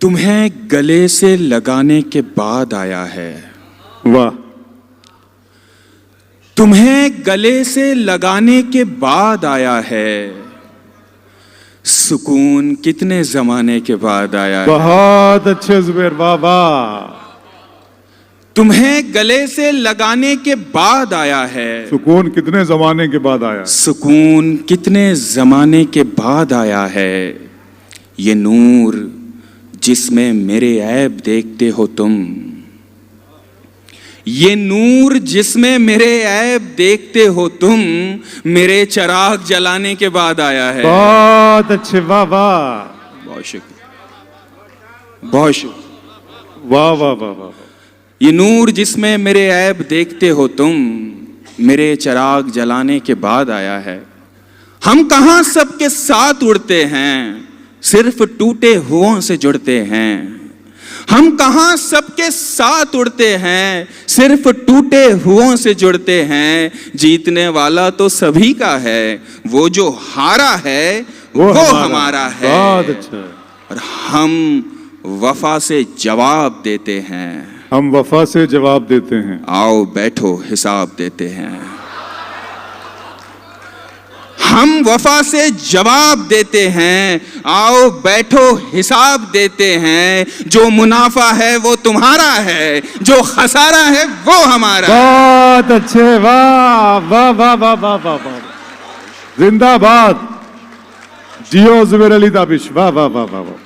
तुम्हें गले से लगाने के बाद आया है। वाह। तुम्हें गले से लगाने के बाद आया है। सुकून कितने जमाने के बाद आया है। बहुत अच्छे जुबैर, वाह वाह। तुम्हें गले से लगाने के बाद आया है। सुकून कितने जमाने के बाद आया। सुकून कितने जमाने के बाद आया है। ये नूर जिसमें मेरे ऐब देखते हो तुम, ये नूर जिसमें मेरे ऐब देखते हो तुम, मेरे चिराग जलाने के बाद आया है। बहुत अच्छे, वाह वाह। बहुत शुक्रिया, बहुत शुक्रिया। वाह वाह वाह वाह। ये नूर जिसमें मेरे ऐब देखते हो तुम, मेरे चिराग जलाने के बाद आया है। हम कहां सबके साथ उड़ते हैं, सिर्फ टूटे हुओं से जुड़ते हैं। हम कहां सबके साथ उड़ते हैं, सिर्फ टूटे हुओं से जुड़ते हैं। जीतने वाला तो सभी का है, वो जो हारा है वो हमारा है। बहुत अच्छा। और हम वफा से जवाब देते हैं। हम वफा से जवाब देते हैं। आओ बैठो हिसाब देते हैं। हम वफा से जवाब देते हैं, आओ बैठो हिसाब देते हैं। जो मुनाफा है वो तुम्हारा है, जो खसारा है वो हमारा। बहुत अच्छे, वाह वाह वाह वाह वाह वाह वाह। जिंदाबाद, जियो जुबैर अली ताबिश, वाह वाह वाह वाह वाह।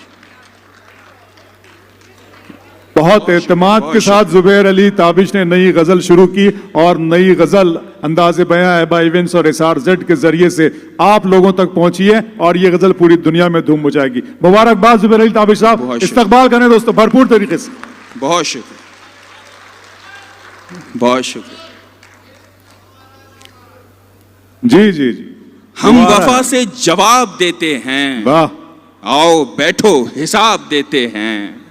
बहुत एतमाद के साथ जुबैर अली ताबिश ने नई गजल शुरू की और नई गजल अंदाज़े बयां एबा इवेंट्स और SRZ के जरिए से आप लोगों तक पहुंची है और ये गजल पूरी दुनिया में धूम मचाएगी। मुबारकबाद जुबैर अली ताबिश साहब, इस्तकबाल करें दोस्तों भरपूर तरीके से। बहुत शुक्रिया, बहुत शुक्रिया। जी जी जी। हम वफा से जवाब देते हैं, वाह। आओ बैठो हिसाब देते हैं।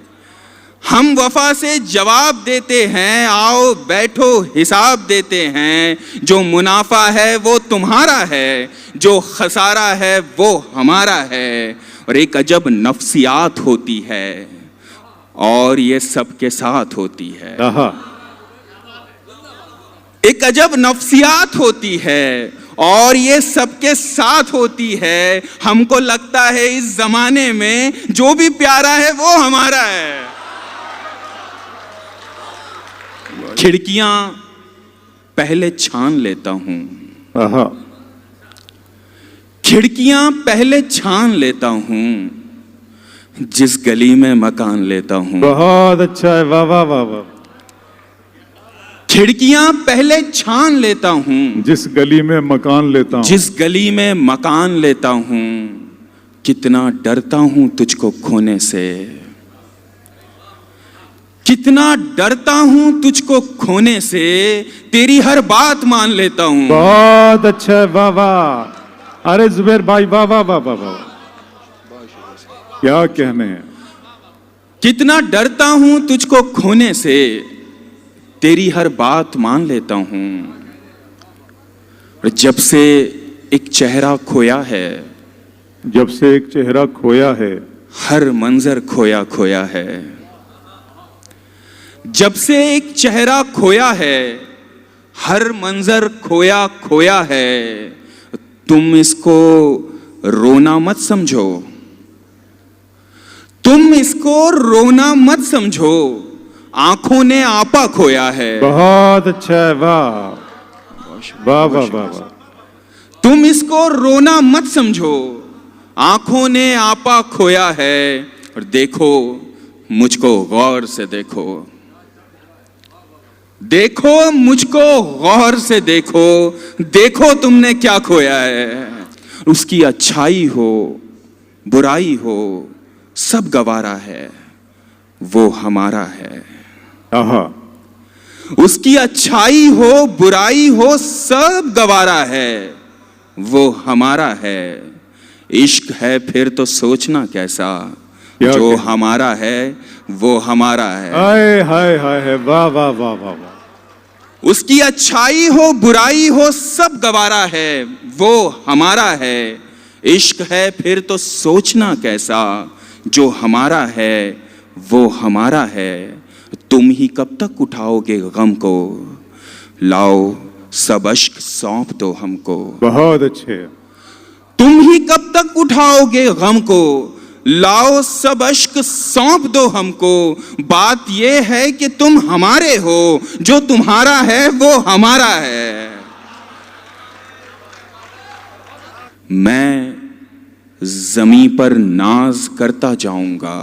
हम वफा से जवाब देते हैं, आओ बैठो हिसाब देते हैं। जो मुनाफा है वो तुम्हारा है, जो खसारा है वो हमारा है। और एक अजब नफ्सियात होती है और ये सबके साथ होती है। एक अजब नफ्सियात होती है और ये सबके साथ होती है। हमको लगता है इस जमाने में जो भी प्यारा है वो हमारा है। खिड़कियां पहले छान लेता हूं, खिड़कियां पहले छान लेता हूं, जिस गली में मकान लेता हूं। बहुत अच्छा है, वाह वाह वाह वाह। खिड़कियां पहले छान लेता हूं, जिस गली में मकान लेता हूं, जिस गली में मकान लेता हूं। कितना डरता हूं तुझको खोने से, कितना डरता हूं तुझको खोने से। तेरी हर बात मान लेता हूं। बहुत अच्छा है, वाह वाह। अरे जुबैर भाई, वाह वाह वाह वाह वाह, क्या कहने हैं। कितना डरता हूं तुझको खोने से, तेरी हर बात मान लेता हूं। जब से एक चेहरा खोया है, जब से एक चेहरा खोया है, हर मंजर खोया खोया है। जब से एक चेहरा खोया है, हर मंजर खोया खोया है। तुम इसको रोना मत समझो, तुम इसको रोना मत समझो। आंखों ने आपा खोया है। बहुत अच्छा है, वाह वाह वाह वाह वाह। तुम इसको रोना मत समझो, आंखों ने आपा खोया है। और देखो मुझको गौर से देखो, देखो मुझको गौर से देखो। देखो तुमने क्या खोया है। उसकी अच्छाई हो बुराई हो सब गवारा है, वो हमारा है। उसकी अच्छाई हो बुराई हो सब गवारा है, वो हमारा है। इश्क है फिर तो सोचना कैसा, जो हमारा है वो हमारा है। हाय हाय हाय, वाह वाह वाह वाह वाह। उसकी अच्छाई हो बुराई हो सब गवारा है, वो हमारा है। इश्क है फिर तो सोचना कैसा, जो हमारा है वो हमारा है। तुम ही कब तक उठाओगे गम को, लाओ सब अश्क सौंप दो हमको। बहुत अच्छे। तुम ही कब तक उठाओगे गम को, लाओ सब अश्क सौंप दो हमको। बात ये है कि तुम हमारे हो, जो तुम्हारा है वो हमारा है। मैं जमी पर नाज करता जाऊंगा,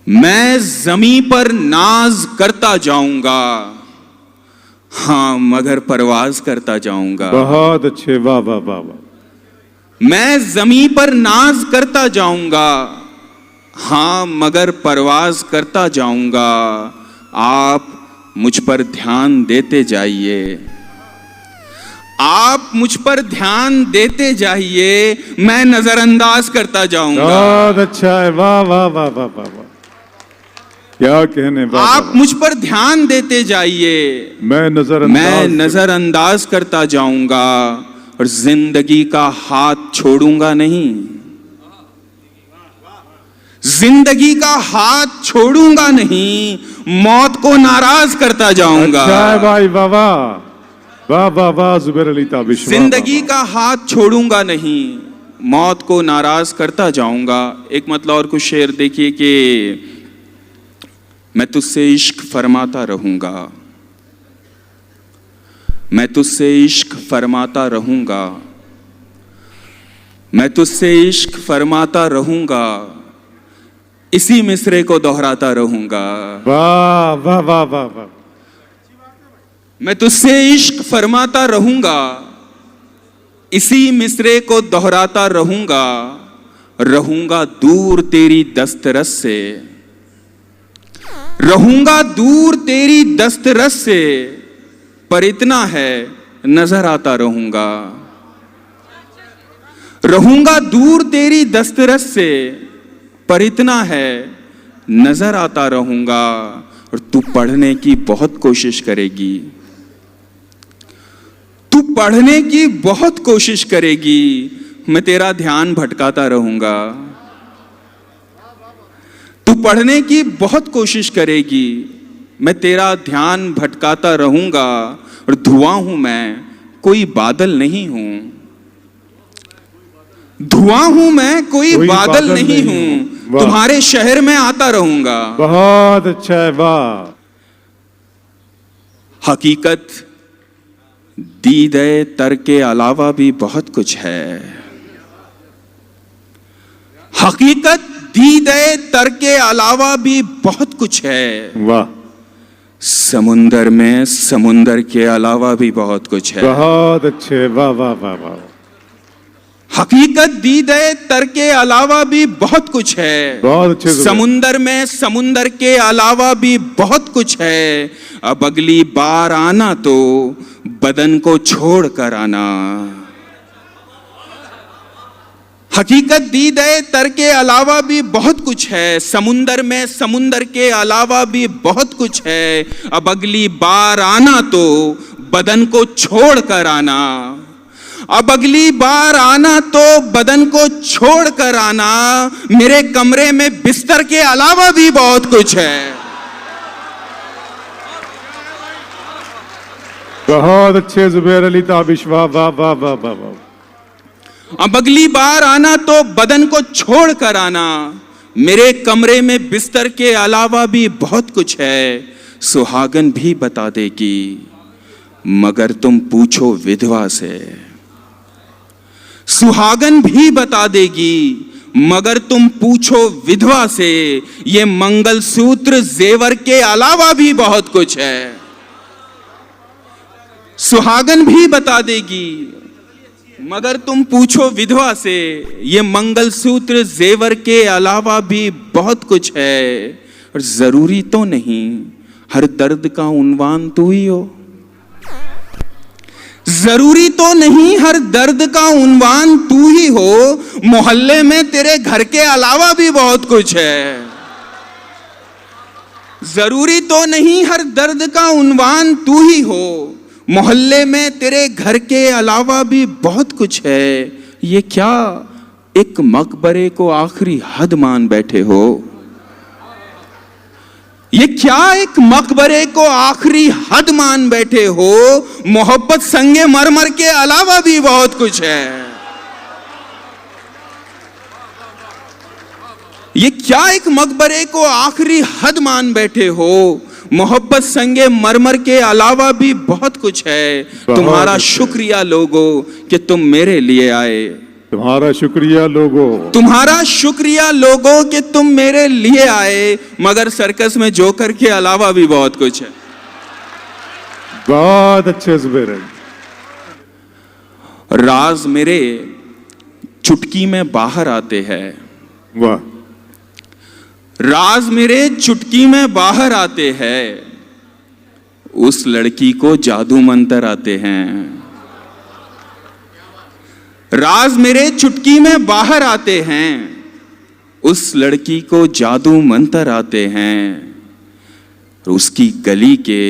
मैं जमी पर नाज करता जाऊंगा, हाँ मगर परवाज करता जाऊंगा। बहुत अच्छे, वाह वाह वाह वाह। मैं जमी पर नाज करता जाऊंगा, हाँ मगर परवाज करता जाऊंगा। आप मुझ पर ध्यान देते जाइए, आप मुझ पर ध्यान देते जाइए, मैं नजरअंदाज करता जाऊंगा। बहुत अच्छा है, वाह वाह वाह वाह वाह वाह, क्या कहने। आप मुझ पर ध्यान देते जाइए, मैं नजरअंदाज करता जाऊंगा, और जिंदगी का हाथ छोड़ूंगा नहीं, जिंदगी का हाथ छोड़ूंगा नहीं, मौत को नाराज करता जाऊंगा। अच्छा है भाई, वाह वाह वाह वाह वाह, जुबैर अली ताबिश। जिंदगी का हाथ छोड़ूंगा नहीं, मौत को नाराज करता जाऊंगा। एक मतलब और कुछ शेर देखिए कि मैं तुझसे इश्क फरमाता रहूंगा, मैं तुझसे इश्क फरमाता रहूंगा, मैं तुझसे इश्क फरमाता रहूंगा, इसी मिसरे को दोहराता रहूंगा। वाह वाह वाह वाह वाह। मैं तुझसे इश्क फरमाता रहूंगा, इसी मिसरे को दोहराता रहूंगा, रहूंगा दूर तेरी दस्तरस से, रहूंगा दूर तेरी दस्तरस से, पर इतना है नजर आता रहूंगा। रहूंगा दूर तेरी दस्तरस से, पर इतना है नजर आता रहूंगा। और तू पढ़ने की बहुत कोशिश करेगी, तू पढ़ने की बहुत कोशिश करेगी, मैं तेरा ध्यान भटकाता रहूंगा। तू पढ़ने की बहुत कोशिश करेगी, मैं तेरा ध्यान भटकाता रहूंगा। और धुआं हूं मैं, कोई बादल नहीं हूं, धुआं हूं मैं, कोई बादल नहीं हूं, तुम्हारे शहर में आता रहूंगा। बहुत अच्छा है, वाह। हकीकत दीदे तर के अलावा भी बहुत कुछ है, हकीकत दीदे तर के अलावा भी बहुत कुछ है। वाह। समुंदर में समुंदर के अलावा भी बहुत कुछ है। बहुत अच्छे, वाह वाह वाह वाह। हकीकत दीदे तर के अलावा भी बहुत कुछ है। बहुत अच्छे। समुंदर में समुंदर के अलावा भी बहुत कुछ है। अब अगली बार आना तो बदन को छोड़ कर आना। हकीकत दीदे तर के अलावा भी बहुत कुछ है, समुंदर में समुंदर के अलावा भी बहुत कुछ है। अब अगली बार आना तो बदन को छोड़ कर आना। अब अगली बार आना तो बदन को छोड़ कर आना। मेरे कमरे में बिस्तर के अलावा भी बहुत कुछ है। बहुत अच्छे जुबैर अली ताबिश, वाह वाह वाह वाह वाह वाह। अब अगली बार आना तो बदन को छोड़ कर आना। मेरे कमरे में बिस्तर के अलावा भी बहुत कुछ है। सुहागन भी बता देगी मगर तुम पूछो विधवा से। सुहागन भी बता देगी मगर तुम पूछो विधवा से। ये मंगलसूत्र जेवर के अलावा भी बहुत कुछ है। सुहागन भी बता देगी मगर तुम पूछो विधवा से। ये मंगलसूत्र जेवर के अलावा भी बहुत कुछ है। और जरूरी तो नहीं हर दर्द का उन्वान तू ही हो। जरूरी तो नहीं हर दर्द का उन्वान तू ही हो। मोहल्ले में तेरे घर के अलावा भी बहुत कुछ है। जरूरी तो नहीं हर दर्द का उन्वान तू ही हो। मोहल्ले में तेरे घर के अलावा भी बहुत कुछ है। ये क्या एक मकबरे को आखिरी हद मान बैठे हो? ये क्या एक मकबरे को आखिरी हद मान बैठे हो? मोहब्बत संगे मरमर के अलावा भी बहुत कुछ है। ये क्या एक मकबरे को आखिरी हद मान बैठे हो? मोहब्बत संगे मरमर के अलावा भी बहुत कुछ है। तुम्हारा शुक्रिया लोगो कि तुम मेरे लिए आए। तुम्हारा शुक्रिया लोगो, तुम्हारा शुक्रिया लोगो कि तुम मेरे लिए आए। मगर सर्कस में जोकर के अलावा भी बहुत कुछ है। बहुत अच्छे जुबैर अली। राज मेरे चुटकी में बाहर आते हैं। वाह। राज मेरे चुटकी में बाहर आते हैं। उस लड़की को जादू मंतर आते हैं। राज मेरे चुटकी में बाहर आते हैं। उस लड़की को जादू मंतर आते हैं। उसकी गली के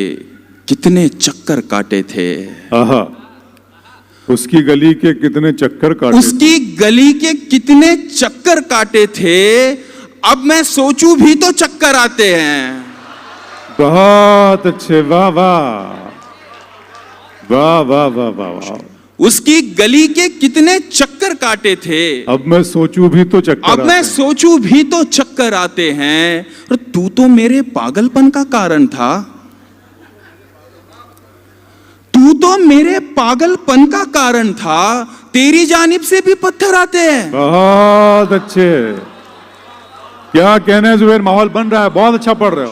कितने चक्कर काटे थे। आहा, उसकी गली के कितने चक्कर काटे। उसकी गली के कितने चक्कर काटे थे। अब मैं सोचूं भी तो चक्कर आते हैं। बहुत अच्छे, वाह वाह वाह वाह वाह वाह वाह। उसकी गली के कितने चक्कर काटे थे। अब मैं सोचूं भी तो चक्कर अब मैं सोचूं भी तो चक्कर आते हैं। और तू तो मेरे पागलपन का कारण था। तू तो मेरे पागलपन का कारण था। तेरी जानिब से भी पत्थर आते हैं। बहुत अच्छे, क्या कहने जुबैर, माहौल बन रहा है, बहुत अच्छा पढ़ रहे हो।